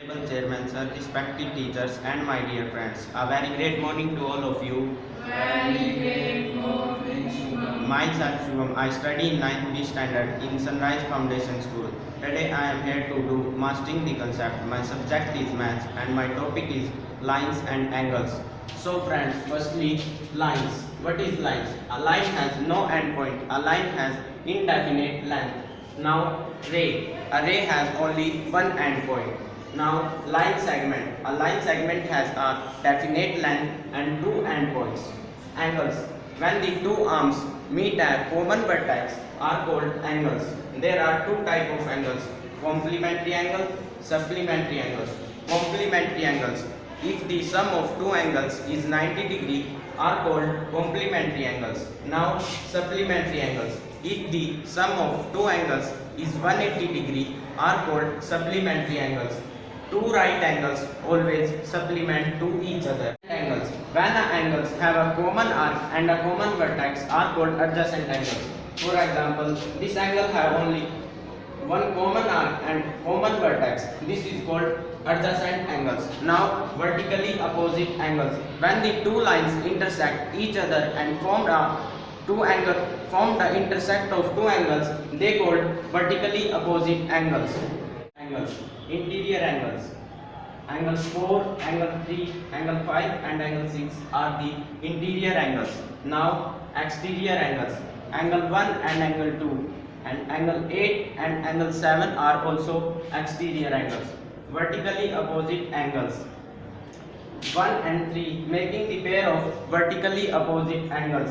Honorable Chairman, sir, respected teachers, and my dear friends, a very great morning to all of you. Very great morning, Shubham. Myself Shubham, I study in 9th B standard in Sunrise Foundation School. Today I am here to do mastering the concept. My subject is maths and my topic is lines and angles. So friends, firstly, lines. What is lines? A line has no endpoint. A line has indefinite length. Now, ray. A ray has only one endpoint. Now, line segment. A line segment has a definite length and two endpoints. Angles. When the two arms meet at common vertex are called angles. There are two types of angles: complementary angle, supplementary angles. Complementary angles. If the sum of two angles is 90 degree are called complementary angles. Now, supplementary angles. If the sum of two angles is 180 degree are called supplementary angles. Two right angles always supplement to each other. Angles. When the angles have a common arc and a common vertex are called adjacent angles. For example, this angle have only one common arc and common vertex. This is called adjacent angles. Now, vertically opposite angles. When the two lines intersect each other and form the intersect of two angles, they called vertically opposite angles. Angles. Interior angles. Angle 4, angle 3, angle 5 and angle 6 are the interior angles. Now, exterior angles. Angle 1 and angle 2 and angle 8 and angle 7 are also exterior angles. Vertically opposite angles. 1 and 3 making the pair of vertically opposite angles.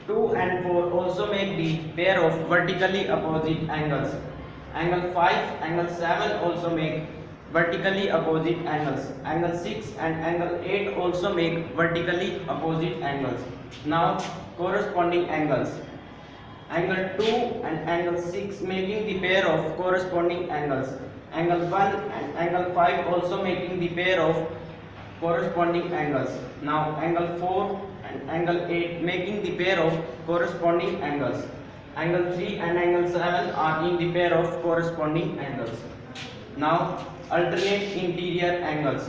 2 and 4 also make the pair of vertically opposite angles. Angle 5, angle 7 also make vertically opposite angles. Angle 6 and angle 8 also make vertically opposite angles. Now, corresponding angles. Angle 2 and angle 6 making the pair of corresponding angles. Angle 1 and angle 5 also making the pair of corresponding angles. Now, angle 4 and angle 8 making the pair of corresponding angles. Angle 3 and angle 7 are in the pair of corresponding angles. Now, alternate interior angles.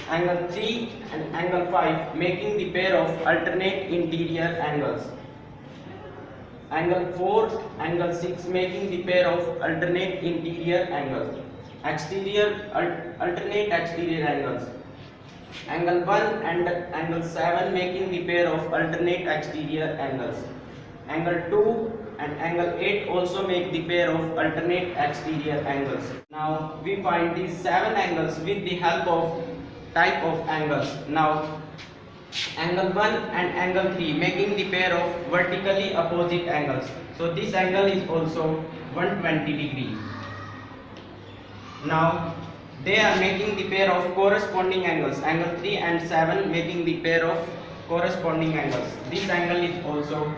Angle 3 and angle 5 making the pair of alternate interior angles. Angle 4, angle 6 making the pair of alternate interior angles. Alternate exterior angles. Angle 1 and angle 7 making the pair of alternate exterior angles. Angle 2 and angle 8 also make the pair of alternate exterior angles. Now we find these 7 angles with the help of type of angles. Now angle 1 and angle 3 making the pair of vertically opposite angles. So this angle is also 120 degree. Now they are making the pair of corresponding angles. Angle 3 and 7 making the pair of corresponding angles. This angle is also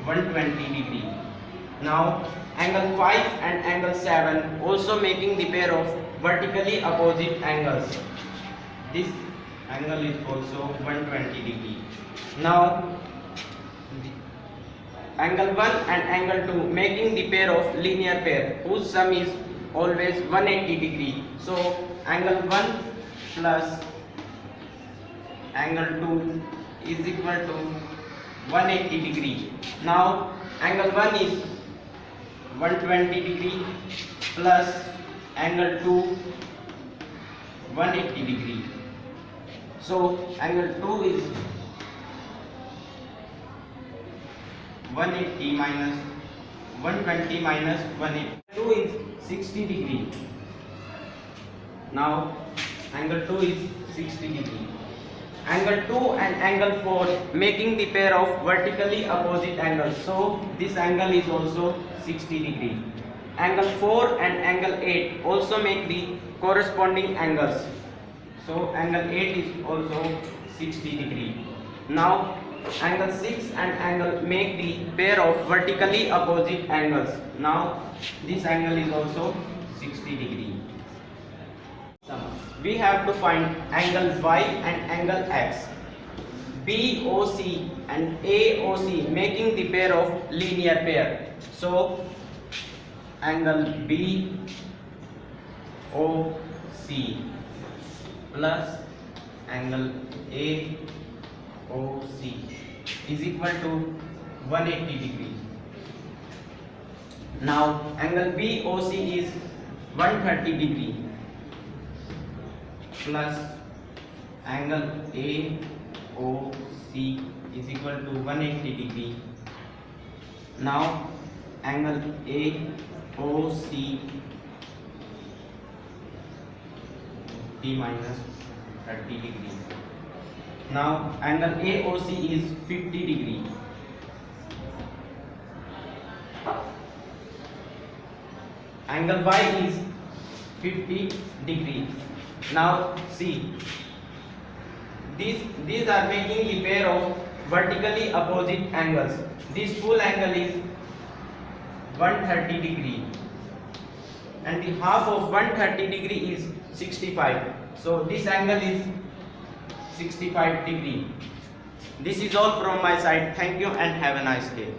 120 degree. Now angle 5 and angle 7 also making the pair of vertically opposite angles. This angle is also 120 degree. Now angle 1 and angle 2 making the pair of linear pair whose sum is always 180 degree. So angle 1 plus angle 2 is equal to 180 degree. Now angle 1 is 120 degree plus angle 2 180 degree. So angle 2 is 180 minus 120 minus 180. 2 is 60 degree. Now angle 2 is 60 degree. Angle 2 and angle 4 making the pair of vertically opposite angles. So this angle is also 60 degree. Angle 4 and angle 8 also make the corresponding angles. So angle 8 is also 60 degree. Now angle 6 and angle make the pair of vertically opposite angles. Now this angle is also 60 degree. We have to find angle Y and angle X. BOC and AOC making the pair of linear pair. So angle BOC plus angle AOC is equal to 180 degree. Now angle BOC is 130 degree plus angle AOC is equal to 180 degree. Now angle AOC T minus 30 degree. Now angle AOC is 50 degree. Angle Y is 50 degree. Now see, these are making the pair of vertically opposite angles. This full angle is 130 degree and the half of 130 degree is 65. So this angle is 65 degree. This is all from my side. Thank you and have a nice day.